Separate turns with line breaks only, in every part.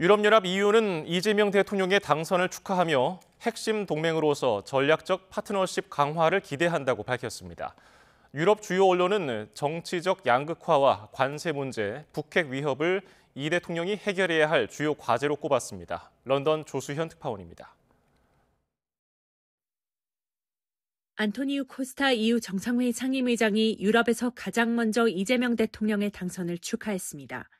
유럽연합 EU는 이재명 대통령의 당선을 축하하며 핵심 동맹으로서 전략적 파트너십 강화를 기대한다고 밝혔습니다. 유럽 주요 언론은 정치적 양극화와 관세 문제, 북핵 위협을 이 대통령이 해결해야 할 주요 과제로 꼽았습니다. 런던 조수현 특파원입니다.
안토니우 코스타 EU 정상회의 상임의장이 유럽에서 가장 먼저 이재명 대통령의 당선을 축하했습니다.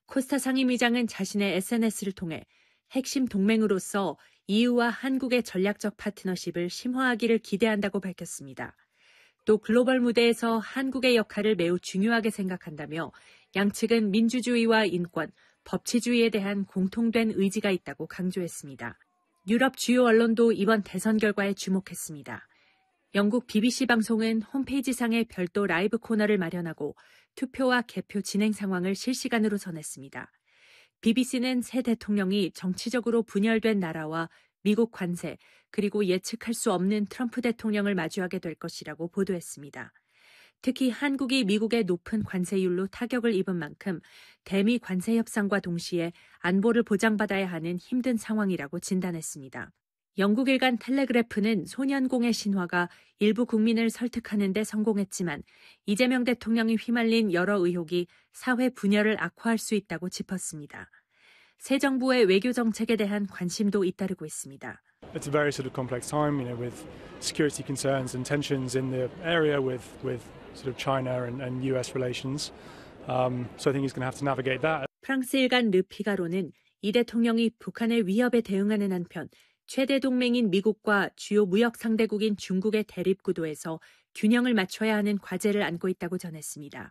코스타 상임의장은 자신의 SNS를 통해 핵심 동맹으로서 EU와 한국의 전략적 파트너십을 심화하기를 기대한다고 밝혔습니다. 또 글로벌 무대에서 한국의 역할을 매우 중요하게 생각한다며 양측은 민주주의와 인권, 법치주의에 대한 공통된 의지가 있다고 강조했습니다. 유럽 주요 언론도 이번 대선 결과에 주목했습니다. 영국 BBC 방송은 홈페이지상에 별도 라이브 코너를 마련하고 투표와 개표 진행 상황을 실시간으로 전했습니다. BBC는 새 대통령이 정치적으로 분열된 나라와 미국 관세, 그리고 예측할 수 없는 트럼프 대통령을 마주하게 될 것이라고 보도했습니다. 특히 한국이 미국의 높은 관세율로 타격을 입은 만큼 대미 관세 협상과 동시에 안보를 보장받아야 하는 힘든 상황이라고 진단했습니다. 영국 일간 텔레그래프는 소년공의 신화가 일부 국민을 설득하는 데 성공했지만 이재명 대통령이 휘말린 여러 의혹이 사회 분열을 악화할 수 있다고 짚었습니다. 새 정부의 외교 정책에 대한 관심도 잇따르고 있습니다.
It's a very sort of complex time, with security concerns and tensions in the area with sort of China and US relations. So I think he's going to have to navigate that.
프랑스 일간 르피가로는 이 대통령이 북한의 위협에 대응하는 한편 최대 동맹인 미국과 주요 무역 상대국인 중국의 대립 구도에서 균형을 맞춰야 하는 과제를 안고 있다고 전했습니다.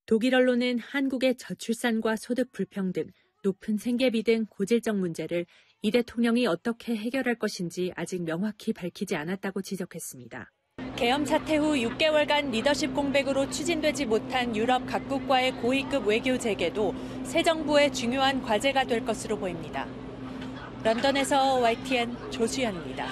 독일 언론은 한국의 저출산과 소득 불평등, 높은 생계비 등 고질적 문제를 이 대통령이 어떻게 해결할 것인지 아직 명확히 밝히지 않았다고 지적했습니다. 계엄 사태 후 6개월간 리더십 공백으로 추진되지 못한 유럽 각국과의 고위급 외교 재개도 새 정부의 중요한 과제가 될 것으로 보입니다. 런던에서 YTN 조수연입니다.